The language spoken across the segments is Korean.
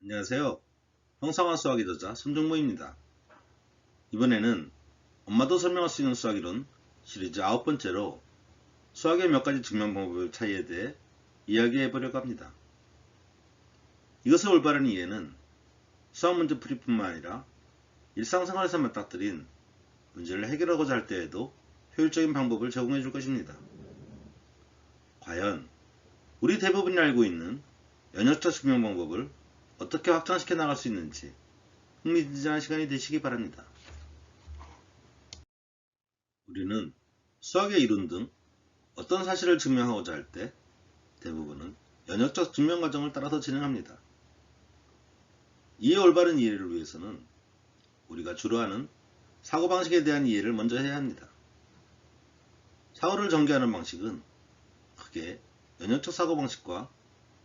안녕하세요. 형상화 수학의 저자 손정모입니다. 이번에는 엄마도 설명할 수 있는 수학이론 시리즈 9번째로 수학의 몇 가지 증명 방법의 차이에 대해 이야기해 보려고 합니다. 이것의 올바른 이해는 수학 문제 풀이뿐만 아니라 일상생활에서 맞닥뜨린 문제를 해결하고자 할 때에도 효율적인 방법을 제공해 줄 것입니다. 과연 우리 대부분이 알고 있는 연역적 증명 방법을 어떻게 확장시켜 나갈 수 있는지 흥미진진한 시간이 되시기 바랍니다. 우리는 수학의 이론 등 어떤 사실을 증명하고자 할 때 대부분은 연역적 증명 과정을 따라서 진행합니다. 이에 올바른 이해를 위해서는 우리가 주로 하는 사고방식에 대한 이해를 먼저 해야 합니다. 사고를 전개하는 방식은 크게 연역적 사고방식과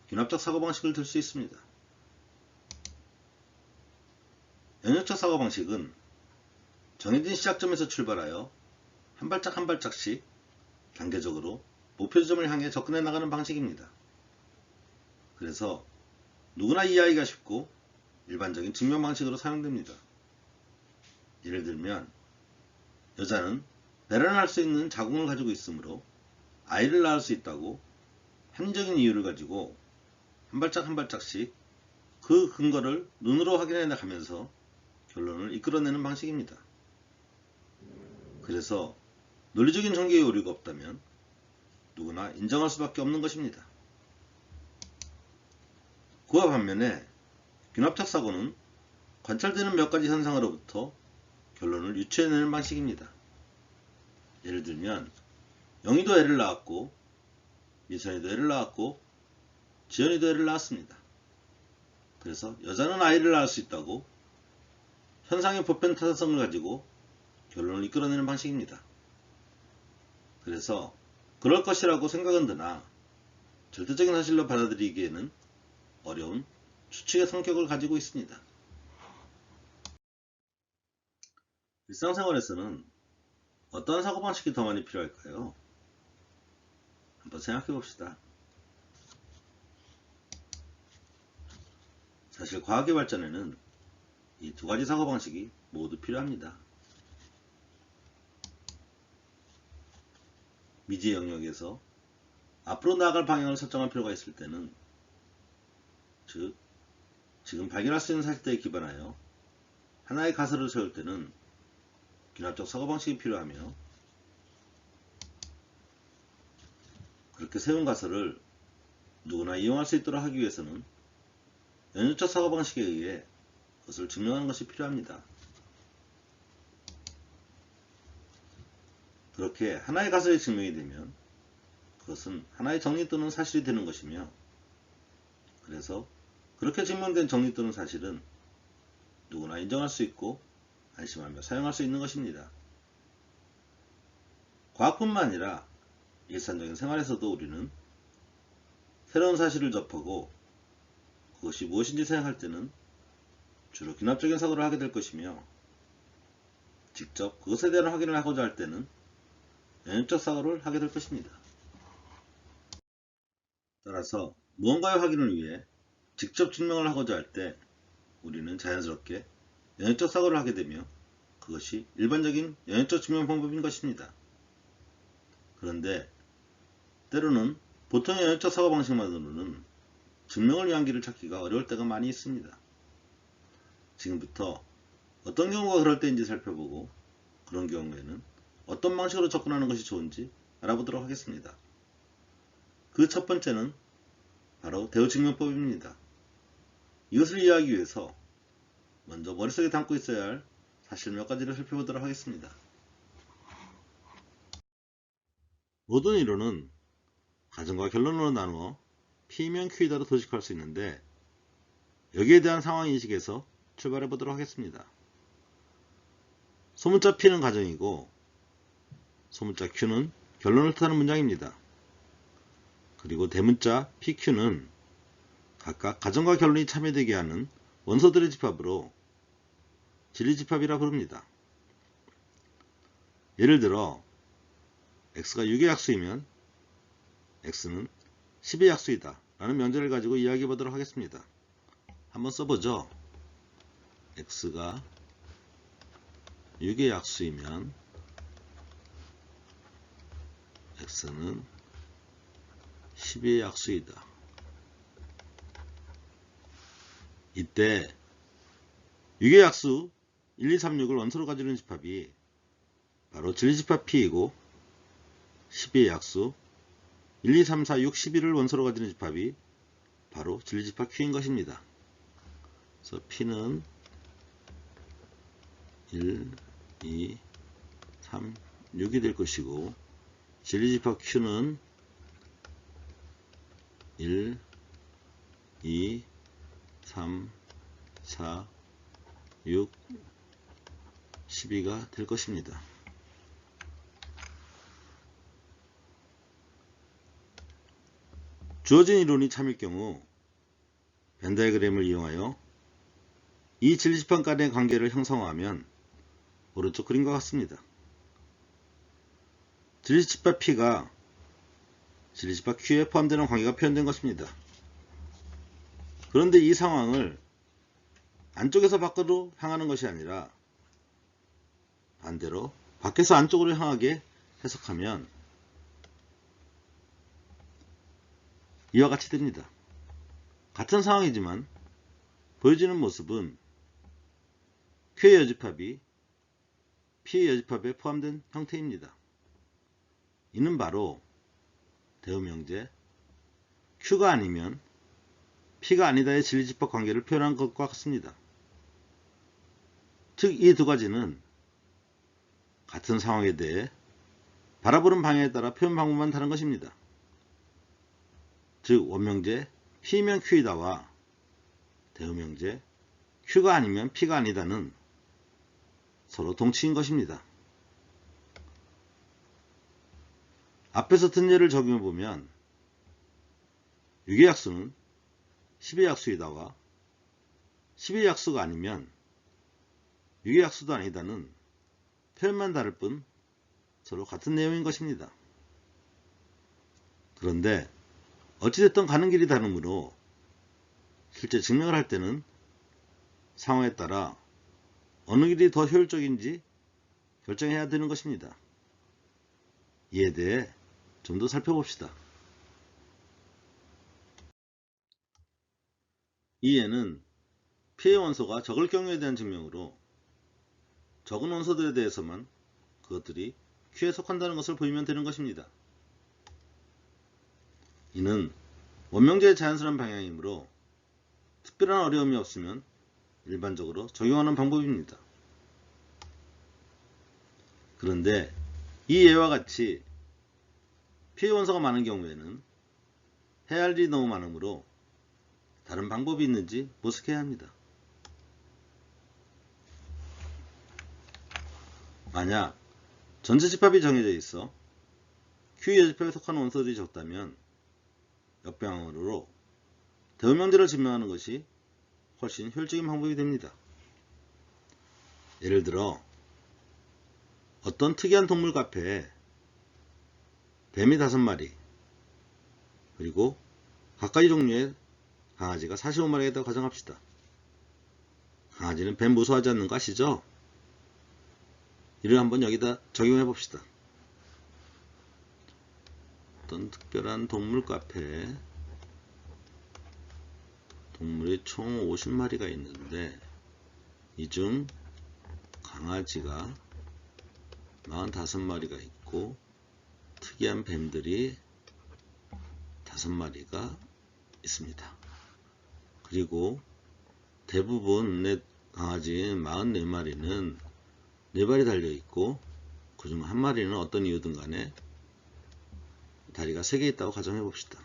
귀납적 사고방식을 들 수 있습니다. 연역적 사고방식은 정해진 시작점에서 출발하여 한 발짝 한 발짝씩 단계적으로 목표 지점을 향해 접근해 나가는 방식입니다. 그래서 누구나 이해하기가 쉽고 일반적인 증명 방식으로 사용됩니다. 예를 들면 여자는 배란을 할 수 있는 자궁을 가지고 있으므로 아이를 낳을 수 있다고 합리적인 이유를 가지고 한 발짝 한 발짝씩 그 근거를 눈으로 확인해 나가면서 결론을 이끌어내는 방식입니다. 그래서 논리적인 전개의 오류가 없다면 누구나 인정할 수밖에 없는 것입니다. 그와 반면에 귀납적 사고는 관찰되는 몇 가지 현상으로부터 결론을 유추해내는 방식입니다. 예를 들면 영희도 애를 낳았고 미선이도 애를 낳았고 지연이도 애를 낳았습니다. 그래서 여자는 아이를 낳을 수 있다고 현상의 보편 타당성을 가지고 결론을 이끌어내는 방식입니다. 그래서 그럴 것이라고 생각은 드나 절대적인 사실로 받아들이기에는 어려운 추측의 성격을 가지고 있습니다. 일상생활에서는 어떠한 사고방식이 더 많이 필요할까요? 한번 생각해 봅시다. 사실 과학의 발전에는 이 두 가지 사고방식이 모두 필요합니다. 미지의 영역에서 앞으로 나아갈 방향을 설정할 필요가 있을 때는, 즉 지금 발견할 수 있는 사실들에 기반하여 하나의 가설을 세울 때는 귀납적 사고방식이 필요하며, 그렇게 세운 가설을 누구나 이용할 수 있도록 하기 위해서는 연역적 사고방식에 의해 그것을 증명하는 것이 필요합니다. 그렇게 하나의 가설이 증명이 되면 그것은 하나의 정리 또는 사실이 되는 것이며, 그래서 그렇게 증명된 정리 또는 사실은 누구나 인정할 수 있고 안심하며 사용할 수 있는 것입니다. 과학뿐만 아니라 일상적인 생활에서도 우리는 새로운 사실을 접하고 그것이 무엇인지 생각할 때는 주로 귀납적인 사고를 하게 될 것이며, 직접 그것에 대한 확인을 하고자 할 때는 연역적 사고를 하게 될 것입니다. 따라서 무언가의 확인을 위해 직접 증명을 하고자 할 때 우리는 자연스럽게 연역적 사고를 하게 되며, 그것이 일반적인 연역적 증명 방법인 것입니다. 그런데 때로는 보통의 연역적 사고 방식만으로는 증명을 위한 길을 찾기가 어려울 때가 많이 있습니다. 지금부터 어떤 경우가 그럴 때인지 살펴보고, 그런 경우에는 어떤 방식으로 접근하는 것이 좋은지 알아보도록 하겠습니다. 그 첫 번째는 바로 대우증명법입니다. 이것을 이해하기 위해서 먼저 머릿속에 담고 있어야 할 사실 몇 가지를 살펴보도록 하겠습니다. 모든 이론은 가정과 결론으로 나누어 P면 Q이다로 도식할 수 있는데, 여기에 대한 상황인식에서 출발해 보도록 하겠습니다. 소문자 P는 가정이고 소문자 Q는 결론을 뜻하는 문장입니다. 그리고 대문자 PQ는 각각 가정과 결론이 참여되게 하는 원소들의 집합으로 진리집합이라 부릅니다. 예를 들어 x가 6의 약수이면 x는 10의 약수이다 라는 명제를 가지고 이야기해 보도록 하겠습니다. 한번 써보죠. x가 6의 약수이면 x는 10의 약수이다. 이때 6의 약수 1, 2, 3, 6을 원소로 가지는 집합이 바로 진리집합 P이고 12의 약수 1, 2, 3, 4, 6, 11을 원소로 가지는 집합이 바로 진리집합 Q인 것입니다. 그래서 P는 1, 2, 3, 6이 될 것이고 진리집합 Q는 1, 2, 3, 4, 6, 12가 될 것입니다. 주어진 이론이 참일 경우 벤 다이어그램을 이용하여 이 진리집합 간의 관계를 형성하면 오른쪽 그림과 같습니다. 진리집합 P가 진리집합 Q에 포함되는 관계가 표현된 것입니다. 그런데 이 상황을 안쪽에서 밖으로 향하는 것이 아니라 반대로 밖에서 안쪽으로 향하게 해석하면 이와 같이 됩니다. 같은 상황이지만 보여지는 모습은 Q의 여집합이 P의 여집합에 포함된 형태입니다. 이는 바로 대음형제 Q가 아니면 P가 아니다의 진리집합 관계를 표현한 것과 같습니다. 즉, 이 두 가지는 같은 상황에 대해 바라보는 방향에 따라 표현 방법만 다른 것입니다. 즉, 원명제 P면 Q이다와 대음형제 Q가 아니면 P가 아니다는 서로 동치인 것입니다. 앞에서 든 예를 적용해보면 6의 약수는 10의 약수이다와 10의 약수가 아니면 6의 약수도 아니다는 표현만 다를 뿐 서로 같은 내용인 것입니다. 그런데 어찌됐든 가는 길이 다르므로 실제 증명을 할 때는 상황에 따라 어느 길이 더 효율적인지 결정해야 되는 것입니다. 이에 대해 좀 더 살펴봅시다. 이 예는 P의 원소가 적을 경우에 대한 증명으로 적은 원소들에 대해서만 그것들이 Q에 속한다는 것을 보이면 되는 것입니다. 이는 원명제의 자연스러운 방향이므로 특별한 어려움이 없으면 일반적으로 적용하는 방법입니다. 그런데 이 예와 같이 P의 원소가 많은 경우에는 해야 할 일이 너무 많으므로 다른 방법이 있는지 모색해야 합니다. 만약 전체 집합이 정해져 있어 Q 여집합에 속하는 원소들이 적다면 역방향으로 대음형제를 증명하는 것이 훨씬 효율적인 방법이 됩니다. 예를 들어 어떤 특이한 동물 카페에 뱀이 5마리 그리고 각가지 종류의 강아지가 45마리가 있다고 가정합시다. 강아지는 뱀 무서워하지 않는 거 아시죠? 이를 한번 여기다 적용해 봅시다. 어떤 특별한 동물 카페에 동물이 총 50마리가 있는데 이 중 강아지가 45마리가 있고 특이한 뱀들이 5마리가 있습니다. 그리고 대부분의 강아지 44마리는 4발이 달려있고 그중 1마리는 어떤 이유든 간에 다리가 3개 있다고 가정해 봅시다.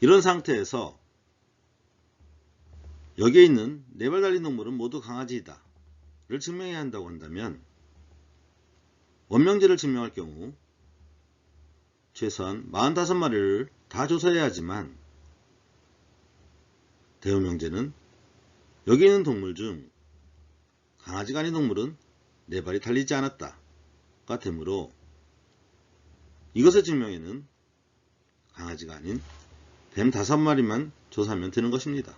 이런 상태에서 여기에 있는 4발 달린 동물은 모두 강아지이다 를 증명해야 한다고 한다면 원명제를 증명할 경우 최소한 45마리를 다 조사해야 하지만 대음형제는 여기 있는 동물 중 강아지가 아닌 동물은 4발이 달리지 않았다가 되므로 이것의 증명에는 강아지가 아닌 뱀 5마리만 조사하면 되는 것입니다.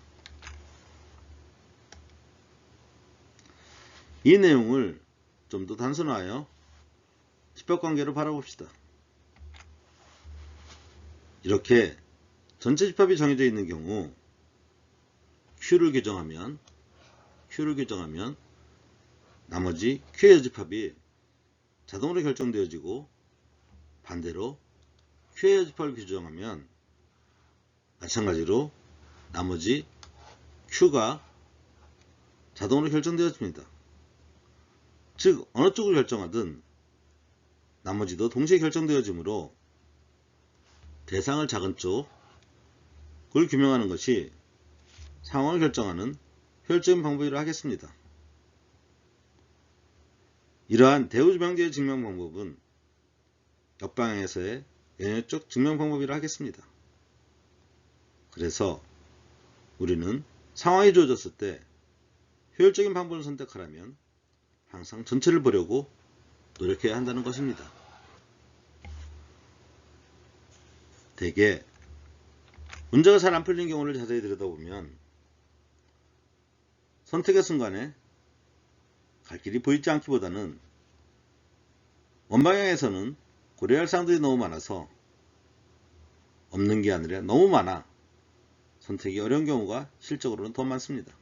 이 내용을 좀 더 단순화하여 집합관계로 바라봅시다. 이렇게 전체 집합이 정해져 있는 경우 Q를 규정하면 나머지 Q의 여집합이 자동으로 결정되어지고, 반대로 Q의 여집합을 규정하면 마찬가지로 나머지 Q가 자동으로 결정되어집니다. 즉 어느 쪽을 결정하든 나머지도 동시에 결정되어지므로 대상을 작은 쪽을 규명하는 것이 상황을 결정하는 효율적인 방법이라 하겠습니다. 이러한 대우명제의 증명 방법은 역방향에서의 연역적 증명 방법이라 하겠습니다. 그래서 우리는 상황이 주어졌을 때 효율적인 방법을 선택하려면 항상 전체를 보려고 노력해야 한다는 것입니다. 대개 문제가 잘 안 풀린 경우를 자세히 들여다보면 선택의 순간에 갈 길이 보이지 않기보다는 원방향에서는 고려할 사항들이 너무 많아서 없는 게 아니라 너무 많아 선택이 어려운 경우가 실적으로는 더 많습니다.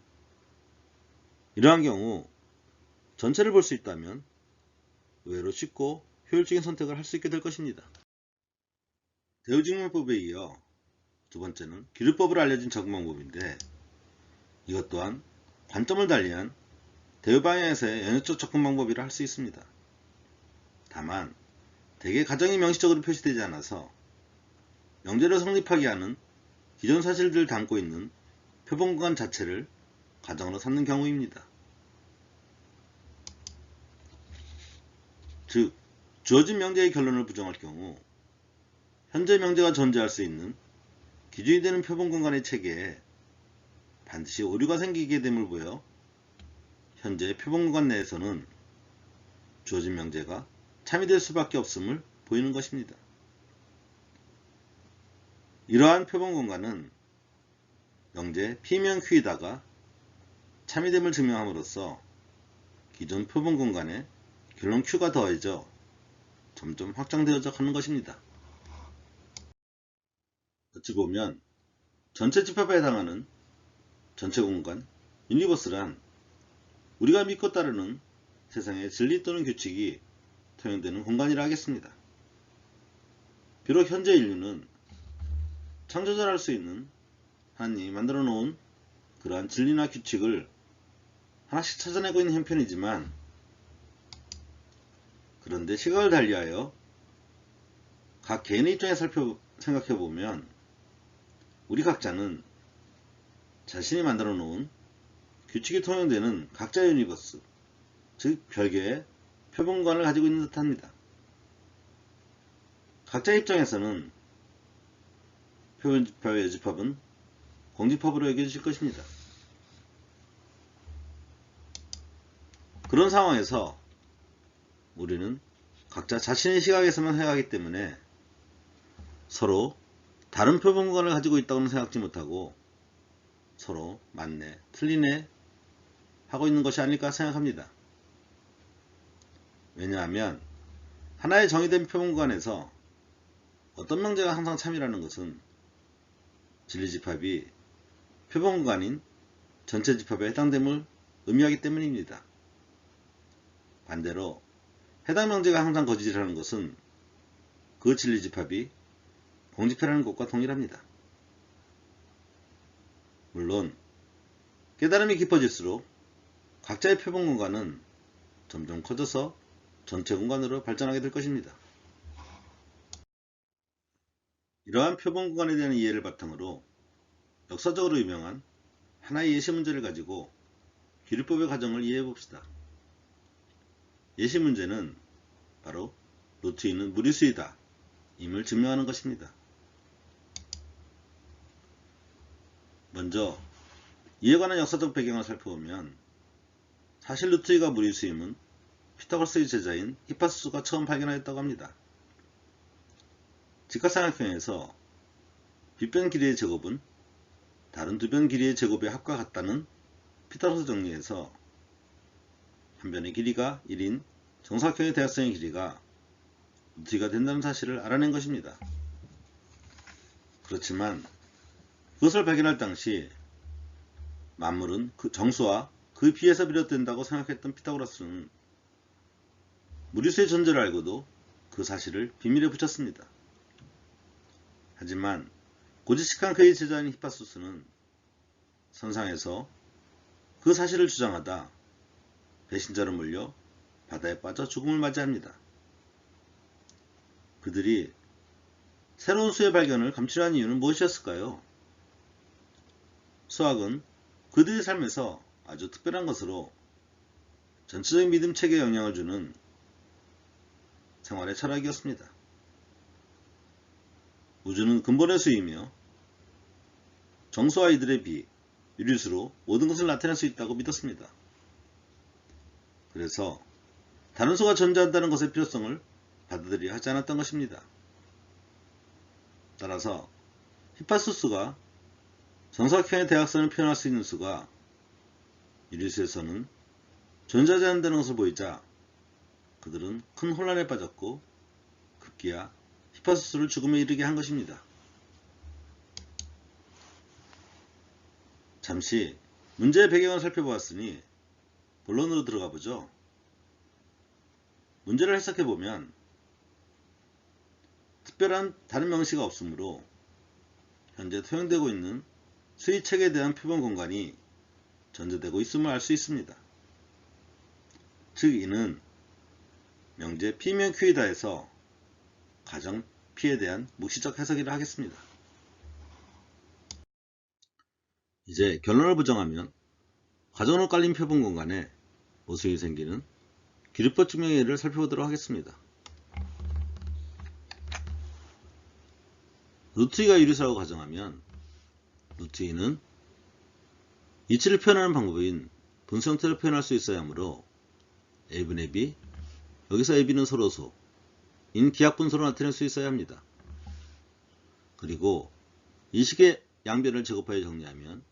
이러한 경우 전체를 볼 수 있다면 의외로 쉽고 효율적인 선택을 할 수 있게 될 것입니다. 대우증명법에 이어 두 번째는 기류법으로 알려진 적응 방법인데, 이것 또한 관점을 달리한 대우방향에서의 연역적 접근 방법이라 할 수 있습니다. 다만 대개 가정이 명시적으로 표시되지 않아서 명제로 성립하게 하는 기존 사실들을 담고 있는 표본공간 자체를 가정으로 삼는 경우입니다. 즉 주어진 명제의 결론을 부정할 경우 현재 명제가 존재할 수 있는 기준이 되는 표본공간의 체계에 반드시 오류가 생기게 됨을 보여 현재 표본공간 내에서는 주어진 명제가 참이될 수밖에 없음을 보이는 것입니다. 이러한 표본공간은 명제 P면 Q에다가 참이됨을 증명함으로써 기존 표본공간에 결론 Q가 더해져 점점 확장되어져 가는 것입니다. 어찌 보면 전체 집합에 해당하는 전체 공간, 유니버스란 우리가 믿고 따르는 세상의 진리 또는 규칙이 통용되는 공간이라 하겠습니다. 비록 현재 인류는 창조자를 할 수 있는 하나님이 만들어 놓은 그러한 진리나 규칙을 하나씩 찾아내고 있는 형편이지만, 그런데 시각을 달리하여 각 개인의 입장에 생각해보면 우리 각자는 자신이 만들어 놓은 규칙이 통용되는 각자의 유니버스, 즉 별개의 표본관을 가지고 있는 듯 합니다. 각자의 입장에서는 표본집합의 여집합은 공집합으로 여겨질 것입니다. 그런 상황에서 우리는 각자 자신의 시각에서만 생각하기 때문에 서로 다른 표본관을 가지고 있다고는 생각지 못하고 서로 맞네, 틀리네 하고 있는 것이 아닐까 생각합니다. 왜냐하면 하나의 정의된 표본관에서 어떤 명제가 항상 참이라는 것은 진리집합이 표본관인 전체 집합에 해당됨을 의미하기 때문입니다. 반대로 해당 명제가 항상 거짓이라는 것은 그 진리집합이 공집회라는 것과 동일합니다. 물론 깨달음이 깊어질수록 각자의 표본 공간은 점점 커져서 전체 공간으로 발전하게 될 것입니다. 이러한 표본 공간에 대한 이해를 바탕으로 역사적으로 유명한 하나의 예시 문제를 가지고 기류법의 과정을 이해해 봅시다. 예시 문제는 바로 루트 2는 무리수이다 임을 증명하는 것입니다. 먼저 이에 관한 역사적 배경을 살펴보면 사실 루트 2가 무리수임은 피타고라스의 제자인 히파스수가 처음 발견하였다고 합니다. 직각삼각형에서 빗변 길이의 제곱은 다른 두 변 길이의 제곱의 합과 같다는 피타고라스 정리에서 한 변의 길이가 1인 정사각형의 대각선의 길이가 루트가 된다는 사실을 알아낸 것입니다. 그렇지만 그것을 발견할 당시 만물은 그 정수와 그 비에서 비롯된다고 생각했던 피타고라스는 무리수의 존재를 알고도 그 사실을 비밀에 붙였습니다. 하지만 고지식한 그의 제자인 히파소스는 선상에서 그 사실을 주장하다 배신자로 몰려 바다에 빠져 죽음을 맞이합니다. 그들이 새로운 수의 발견을 감추려 한 이유는 무엇이었을까요? 수학은 그들의 삶에서 아주 특별한 것으로 전체적인 믿음 체계에 영향을 주는 생활의 철학이었습니다. 우주는 근본의 수이며 정수와 이들의 비, 유리수로 모든 것을 나타낼 수 있다고 믿었습니다. 그래서 다른 수가 존재한다는 것의 필요성을 받아들여야 하지 않았던 것입니다. 따라서 히파소스가 정사각형의 대각선을 표현할 수 있는 수가 유리수에서는 존재하지 않는다는 것을 보이자 그들은 큰 혼란에 빠졌고 급기야 히파소스를 죽음에 이르게 한 것입니다. 잠시 문제의 배경을 살펴보았으니 본론으로 들어가 보죠. 문제를 해석해보면 특별한 다른 명시가 없으므로 현재 투영되고 있는 수의책에 대한 표본 공간이 전제되고 있음을 알 수 있습니다. 즉 이는 명제 P면 Q이다에서 가정 P에 대한 묵시적 해석이라 하겠습니다. 이제 결론을 부정하면 가정으로 깔린 표본 공간에 모순이 생기는 기류법 증명의 예를 살펴보도록 하겠습니다. 루트 2가 유리수라고 가정하면 루트 2는 이치를 표현하는 방법인 분수 형태를 표현할 수 있어야 하므로 a분의 b, 여기서 ab는 서로소, 인 기하분소로 나타낼 수 있어야 합니다. 그리고 이 식의 양변을 제곱하여 정리하면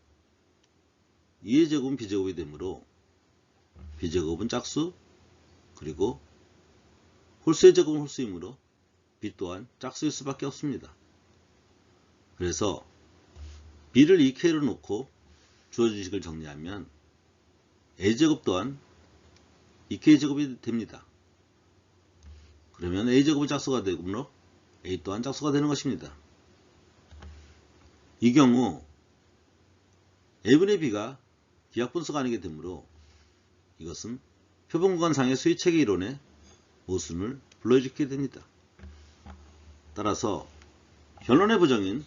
2의 제곱은 b제곱이 되므로 b제곱은 짝수, 그리고 홀수의 제곱은 홀수이므로 b 또한 짝수일 수밖에 없습니다. 그래서 b를 2k로 놓고 주어진 식을 정리하면 a제곱 또한 2k제곱이 됩니다. 그러면 a제곱은 짝수가 되므로 a 또한 짝수가 되는 것입니다. 이 경우 a분의 b가 기하분수가 아니게 되므로 이것은 표본공간상의 수의체계 이론의 모순을 불러일으키게 됩니다. 따라서 결론의 부정인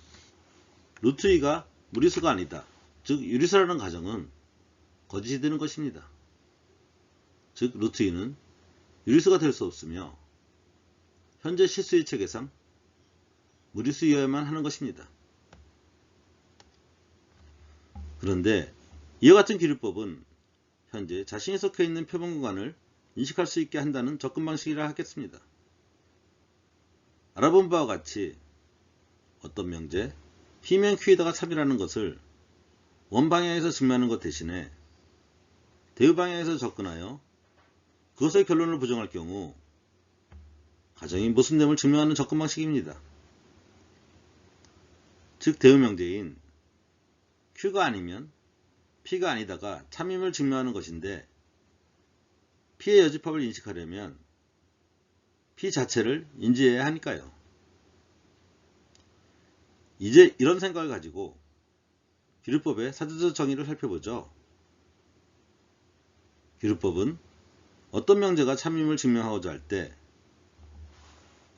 루트 2가 무리수가 아니다, 즉 유리수라는 가정은 거짓이 되는 것입니다. 즉 루트 2는 유리수가 될 수 없으며 현재 실수의 체계상 무리수여야만 하는 것입니다. 그런데 이와 같은 기류법은 현재 자신이 속해 있는 표본 공간을 인식할 수 있게 한다는 접근 방식이라 하겠습니다. 알아본 바와 같이 어떤 명제 P면 Q에다가 참이라는 것을 원방향에서 증명하는 것 대신에 대우방향에서 접근하여 그것의 결론을 부정할 경우 가정이 모순됨을 증명하는 접근 방식입니다. 즉 대우명제인 Q가 아니면 P가 아니다가 참임을 증명하는 것인데 P의 여집합을 인식하려면 P 자체를 인지해야 하니까요. 이제 이런 생각을 가지고 기류법의 사전적 정의를 살펴보죠. 기류법은 어떤 명제가 참임을 증명하고자 할 때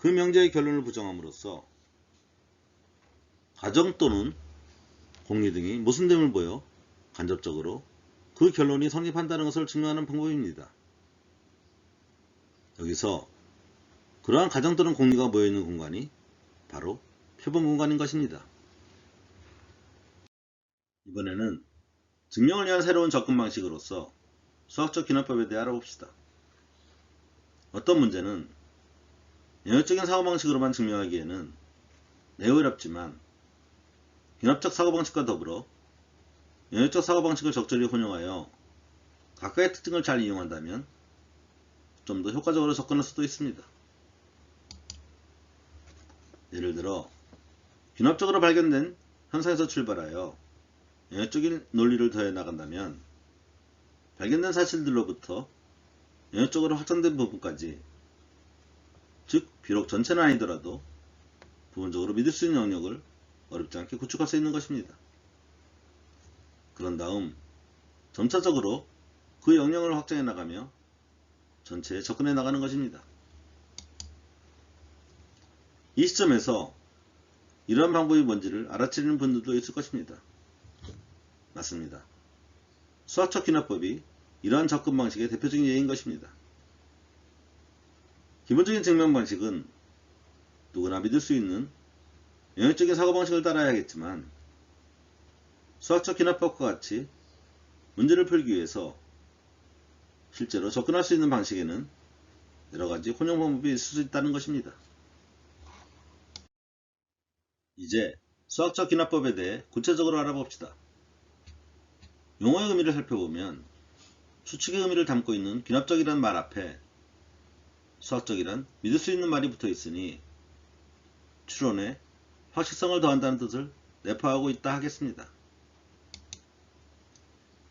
그 명제의 결론을 부정함으로써 가정 또는 공리 등이 모순됨을 보여 간접적으로 그 결론이 성립한다는 것을 증명하는 방법입니다. 여기서 그러한 가정 또는 공리가 모여있는 공간이 바로 표본 공간인 것입니다. 이번에는 증명을 위한 새로운 접근 방식으로서 수학적 기납법에 대해 알아봅시다. 어떤 문제는 영역적인 사고방식으로만 증명하기에는 매우 어렵지만 귀납적 사고방식과 더불어 영역적 사고방식을 적절히 혼용하여 각각의 특징을 잘 이용한다면 좀 더 효과적으로 접근할 수도 있습니다. 예를 들어 귀납적으로 발견된 현상에서 출발하여 영역적인 논리를 더해 나간다면 발견된 사실들로부터 영역적으로 확장된 부분까지, 즉 비록 전체는 아니더라도 부분적으로 믿을 수 있는 영역을 어렵지 않게 구축할 수 있는 것입니다. 그런 다음 점차적으로 그 영역을 확장해 나가며 전체에 접근해 나가는 것입니다. 이 시점에서 이러한 방법이 뭔지를 알아채리는 분들도 있을 것입니다. 맞습니다. 수학적 귀납법이 이러한 접근 방식의 대표적인 예인 것입니다. 기본적인 증명 방식은 누구나 믿을 수 있는 영역적인 사고방식을 따라야겠지만 수학적 귀납법과 같이 문제를 풀기 위해서 실제로 접근할 수 있는 방식에는 여러가지 혼용 방법이 있을 수 있다는 것입니다. 이제 수학적 귀납법에 대해 구체적으로 알아봅시다. 용어의 의미를 살펴보면 수칙의 의미를 담고 있는 귀납적이란 말 앞에 수학적이란 믿을 수 있는 말이 붙어 있으니 추론에 확실성을 더한다는 뜻을 내포하고 있다 하겠습니다.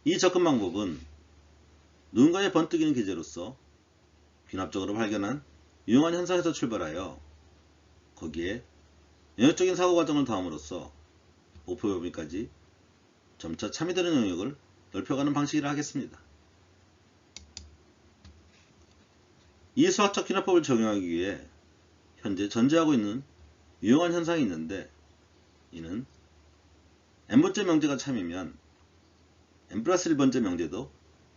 이 접근 방법은 누군가의 번뜩이는 기제로서 귀납적으로 발견한 유용한 현상에서 출발하여 거기에 영역적인 사고 과정을 더함으로써 목표 범위까지 점차 참여되는 영역을 넓혀가는 방식이라 하겠습니다. 이 수학적 귀납법을 적용하기 위해 현재 전제하고 있는 유용한 현상이 있는데, 이는 n번째 명제가 참이면 n 플러스 1번째 명제도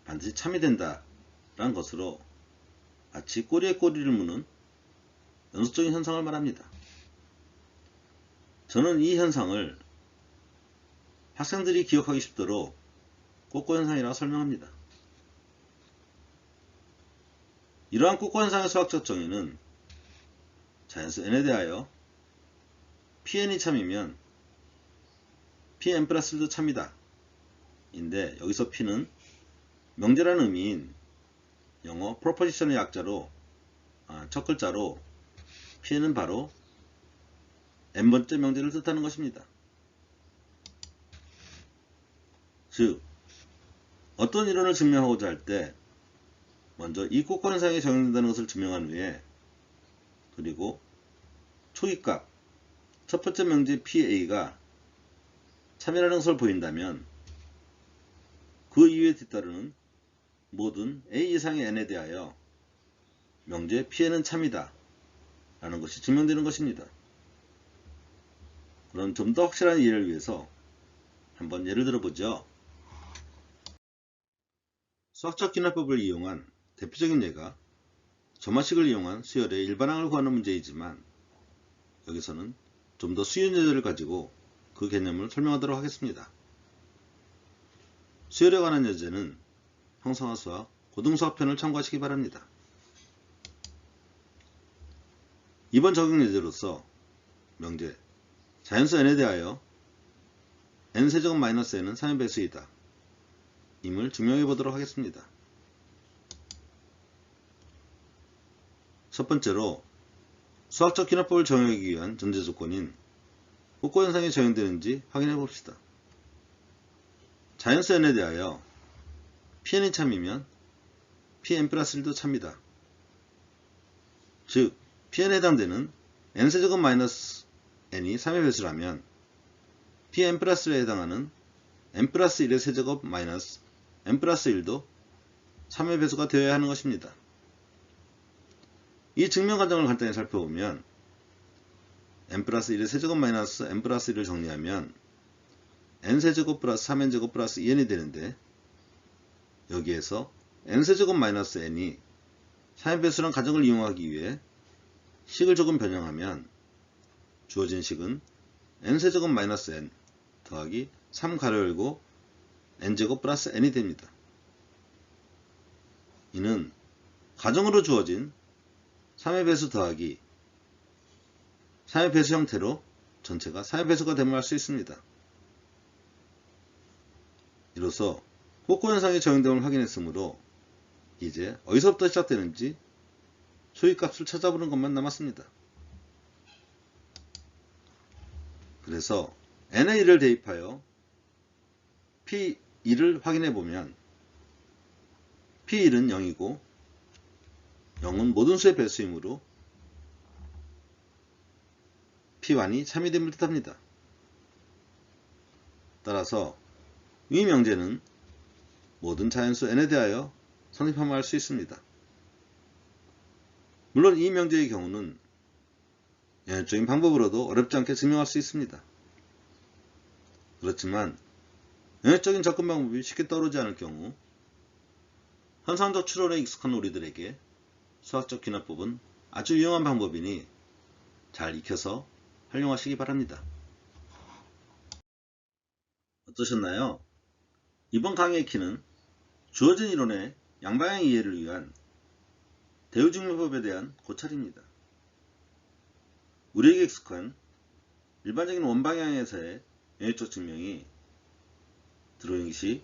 반드시 참이 된다 라는 것으로 마치 꼬리에 꼬리를 무는 연속적인 현상을 말합니다. 저는 이 현상을 학생들이 기억하기 쉽도록 꼬꼬 현상이라고 설명합니다. 이러한 꼬꼬 현상의 수학적 정의는 자연수 n에 대하여 pn이 참이면 pn 플러스 1도 참이다 인데, 여기서 p는 명제라는 의미인 영어 proposition의 약자로 첫 글자로 pn은 바로 n번째 명제를 뜻하는 것입니다. 즉 어떤 이론을 증명하고자 할 때 먼저 이 꼬꼬 현상이 적용된다는 것을 증명한 후에, 그리고 초기값 첫 번째 명제 PA가 참이라는 것을 보인다면 그 이후에 뒤따르는 모든 A 이상의 n에 대하여 명제 Pn은 참이다 라는 것이 증명되는 것입니다. 그럼 좀 더 확실한 이해를 위해서 한번 예를 들어보죠. 수학적 귀납법을 이용한 대표적인 예가 점화식을 이용한 수열의 일반항을 구하는 문제이지만, 여기서는 좀 더 쉬운 예제를 가지고 그 개념을 설명하도록 하겠습니다. 수열에 관한 예제는 형상화수학 고등수학편을 참고하시기 바랍니다. 이번 적용 예제로서 명제 자연수 n에 대하여 n세제곱 마이너스 n은 3의 배수이다 임을 증명해 보도록 하겠습니다. 첫 번째로 수학적 귀납법을 적용하기 위한 전제 조건인 꼬꼬 현상이 적용되는지 확인해 봅시다. 자연수 n에 대하여 pn이 참이면 pn 플러스 1도 참이다. 즉 pn에 해당되는 n세제곱 마이너스 n이 3의 배수라면 pn 플러스 1에 해당하는 n 플러스 1의 세제곱 마이너스 n 플러스 1도 3의 배수가 되어야 하는 것입니다. 이 증명 과정을 간단히 살펴보면 n 플러스 1의 세제곱 마이너스 n 플러스 1을 정리하면 n세제곱 플러스 3n제곱 플러스 2n이 되는데, 여기에서 n세제곱 마이너스 n이 3의 배수란 가정을 이용하기 위해 식을 조금 변형하면 주어진 식은 n세제곱 마이너스 n 더하기 3 가로 열고 n제곱 플러스 n이 됩니다. 이는 가정으로 주어진 3의 배수 더하기 3의 배수 형태로 전체가 3의 배수가 됨을 알 수 있습니다. 이로써 복고 현상이 적용됨을 확인했으므로 이제 어디서부터 시작되는지 소위값을 찾아보는 것만 남았습니다. 그래서 n의 1을 대입하여 P1을 확인해 보면 P1은 0이고 0은 모든 수의 배수이므로 P1이 참이 됨을 뜻합니다. 따라서 위 명제는 모든 자연수 n에 대하여 성립함을 할 수 있습니다. 물론 이 명제의 경우는 연역적인 방법으로도 어렵지 않게 증명할 수 있습니다. 그렇지만 연역적인 접근 방법이 쉽게 떠오르지 않을 경우 현상적 추론에 익숙한 우리들에게 수학적 귀납법은 아주 유용한 방법이니 잘 익혀서 활용하시기 바랍니다. 어떠셨나요? 이번 강의의 키는 주어진 이론의 양방향 이해를 위한 대우증명법에 대한 고찰입니다. 우리에게 익숙한 일반적인 원방향에서의 연역적 증명이 드로잉 시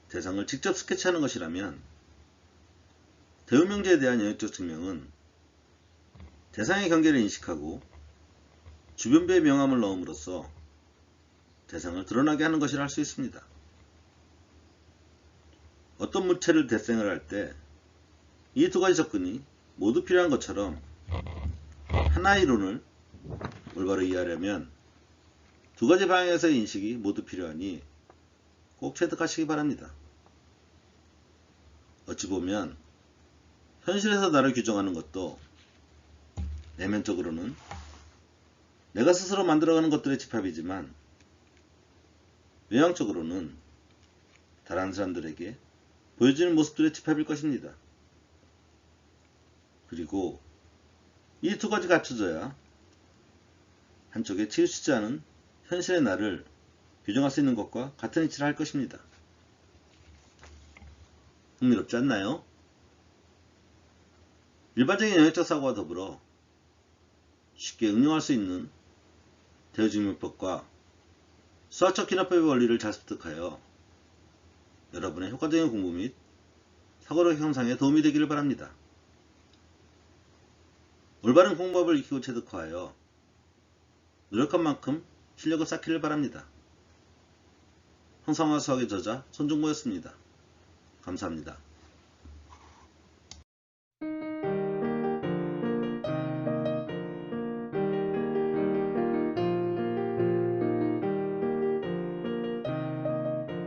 대상을 직접 스케치하는 것이라면 대우명제에 대한 연역적 증명은 대상의 경계를 인식하고 주변부의 명암을 넣음으로써 대상을 드러나게 하는 것이라 할 수 있습니다. 어떤 물체를 대생을 할 때 이 두 가지 접근이 모두 필요한 것처럼 하나의 이론을 올바로 이해하려면 두 가지 방향에서의 인식이 모두 필요하니 꼭 체득하시기 바랍니다. 어찌 보면 현실에서 나를 규정하는 것도 내면적으로는 내가 스스로 만들어가는 것들의 집합이지만 외향적으로는 다른 사람들에게 보여지는 모습들의 집합일 것입니다. 그리고 이 두 가지 갖춰져야 한쪽에 치우치지 않은 현실의 나를 규정할 수 있는 것과 같은 이치를 할 것입니다. 흥미롭지 않나요? 일반적인 연역적 사고와 더불어 쉽게 응용할 수 있는 대우증명법과 수학적 귀납법의 원리를 잘 습득하여 여러분의 효과적인 공부 및 사고력 형성에 도움이 되기를 바랍니다. 올바른 공부법을 익히고 체득하여 노력한 만큼 실력을 쌓기를 바랍니다. 형상화 수학의 저자 손종모였습니다. 감사합니다.